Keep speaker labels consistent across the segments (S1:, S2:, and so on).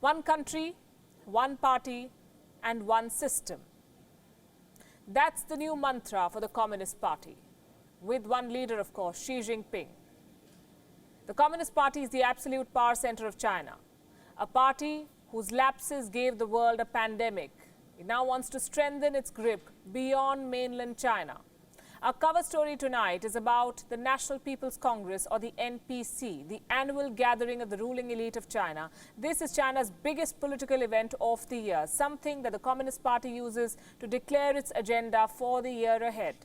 S1: One country, one party, and one system. That's the new mantra for the Communist Party, with one leader, of course, Xi Jinping. The Communist Party is the absolute power center of China, a party whose lapses gave the world a pandemic. It now wants to strengthen its grip beyond mainland China. Our cover story tonight is about the National People's Congress, or the NPC, the annual gathering of the ruling elite of China. This is China's biggest political event of the year, something that the Communist Party uses to declare its agenda for the year ahead.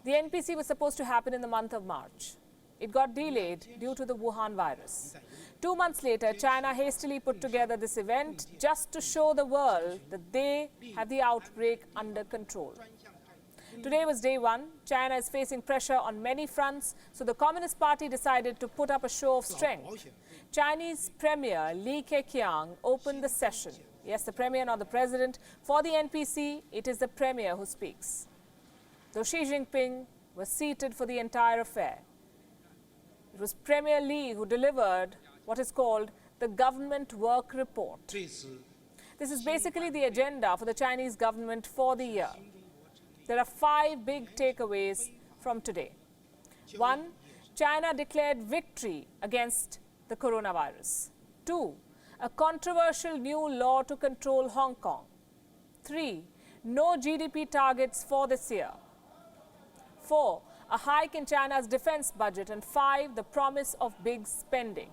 S1: The NPC was supposed to happen in the month of March. It got delayed due to the Wuhan virus. 2 months later, China hastily put together this event just to show the world that they have the outbreak under control. Today was day one. China is facing pressure on many fronts, so the Communist Party decided to put up a show of strength. Chinese Premier Li Keqiang opened the session. Yes, the Premier, not the President. For the NPC, it is the Premier who speaks. Though Xi Jinping was seated for the entire affair. It was Premier Li who delivered what is called the Government Work Report. This is basically the agenda for the Chinese government for the year. There are 5 big takeaways from today. 1. China declared victory against the coronavirus. 2. A controversial new law to control Hong Kong. 3. No GDP targets for this year. 4. A hike in China's defense budget. And 5. The promise of big spending.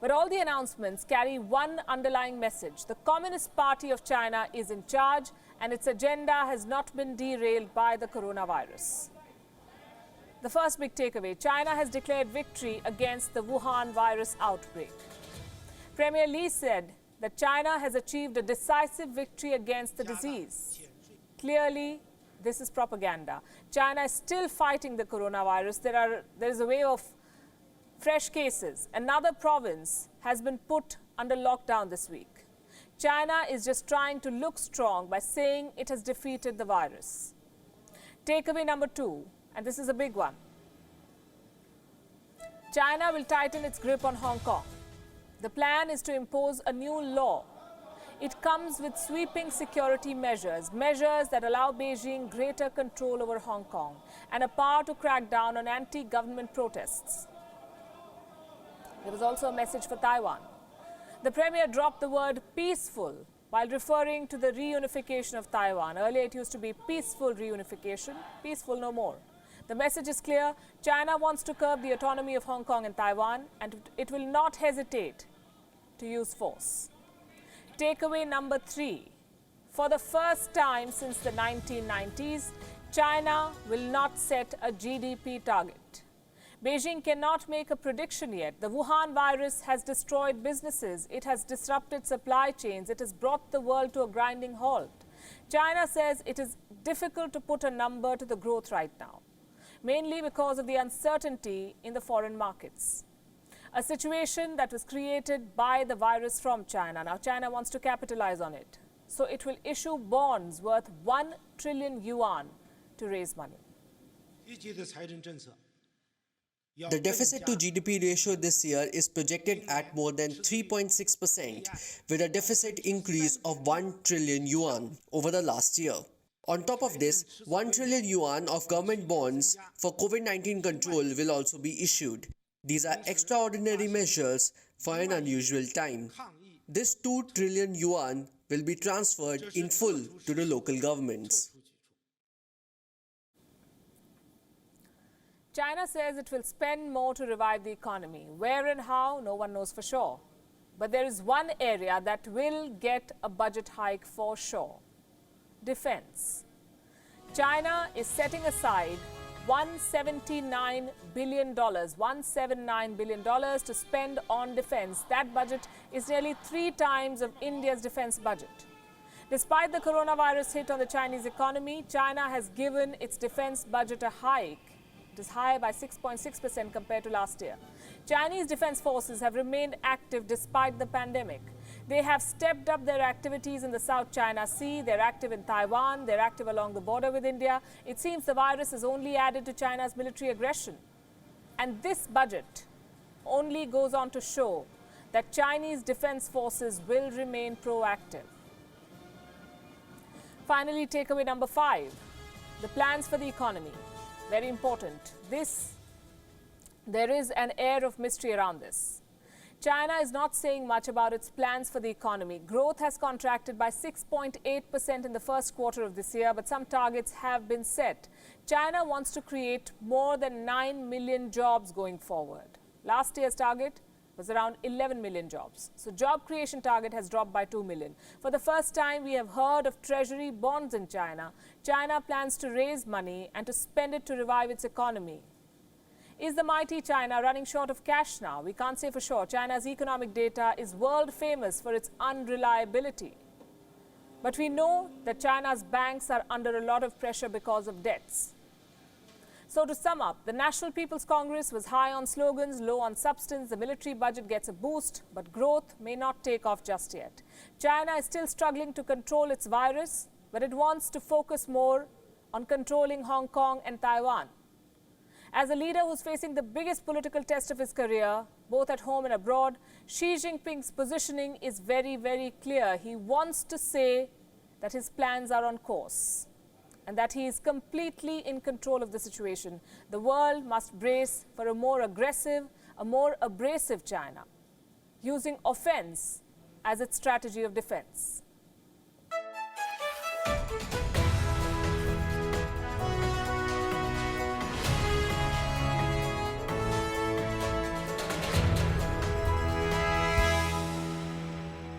S1: But all the announcements carry one underlying message. The Communist Party of China is in charge, and its agenda has not been derailed by the coronavirus. The first big takeaway, China has declared victory against the Wuhan virus outbreak. Premier Li said that China has achieved a decisive victory against the disease. Clearly, this is propaganda. China is still fighting the coronavirus. There is a wave of fresh cases. Another province has been put under lockdown this week. China is just trying to look strong by saying it has defeated the virus. Takeaway number 2, and this is a big one. China will tighten its grip on Hong Kong. The plan is to impose a new law. It comes with sweeping security measures, measures that allow Beijing greater control over Hong Kong and a power to crack down on anti-government protests. There was also a message for Taiwan. The Premier dropped the word peaceful while referring to the reunification of Taiwan. Earlier it used to be peaceful reunification, peaceful no more. The message is clear. China wants to curb the autonomy of Hong Kong and Taiwan, and it will not hesitate to use force. Takeaway number 3. For the first time since the 1990s, China will not set a GDP target. Beijing cannot make a prediction yet. The Wuhan virus has destroyed businesses. It has disrupted supply chains. It has brought the world to a grinding halt. China says it is difficult to put a number to the growth right now, mainly because of the uncertainty in the foreign markets. A situation that was created by the virus from China. Now, China wants to capitalize on it. So it will issue bonds worth 1 trillion yuan to raise money.
S2: The deficit to GDP ratio this year is projected at more than 3.6%, with a deficit increase of 1 trillion yuan over the last year. On top of this, 1 trillion yuan of government bonds for COVID-19 control will also be issued. These are extraordinary measures for an unusual time. This 2 trillion yuan will be transferred in full to the local governments.
S1: China says it will spend more to revive the economy. Where and how, no one knows for sure. But there is one area that will get a budget hike for sure: defense. China is setting aside $179 billion to spend on defense. That budget is nearly 3 times of India's defense budget. Despite the coronavirus hit on the Chinese economy, China has given its defense budget a hike. It is higher by 6.6% compared to last year. Chinese defense forces have remained active despite the pandemic. They have stepped up their activities in the South China Sea. They're active in Taiwan. They're active along the border with India. It seems the virus has only added to China's military aggression. And this budget only goes on to show that Chinese defense forces will remain proactive. Finally, takeaway number 5, the plans for the economy. Very important. There is an air of mystery around this. China is not saying much about its plans for the economy. Growth has contracted by 6.8% in the first quarter of this year, but some targets have been set. China wants to create more than 9 million jobs going forward. Last year's target was around 11 million jobs. So job creation target has dropped by 2 million. For the first time, we have heard of treasury bonds in China. China plans to raise money and to spend it to revive its economy. Is the mighty China running short of cash now? We can't say for sure. China's economic data is world famous for its unreliability. But we know that China's banks are under a lot of pressure because of debts. So to sum up, the National People's Congress was high on slogans, low on substance. The military budget gets a boost, but growth may not take off just yet. China is still struggling to control its virus, but it wants to focus more on controlling Hong Kong and Taiwan. As a leader who's facing the biggest political test of his career, both at home and abroad, Xi Jinping's positioning is very, very clear. He wants to say that his plans are on course and that he is completely in control of the situation. The world must brace for a more aggressive, a more abrasive China, using offense as its strategy of defense.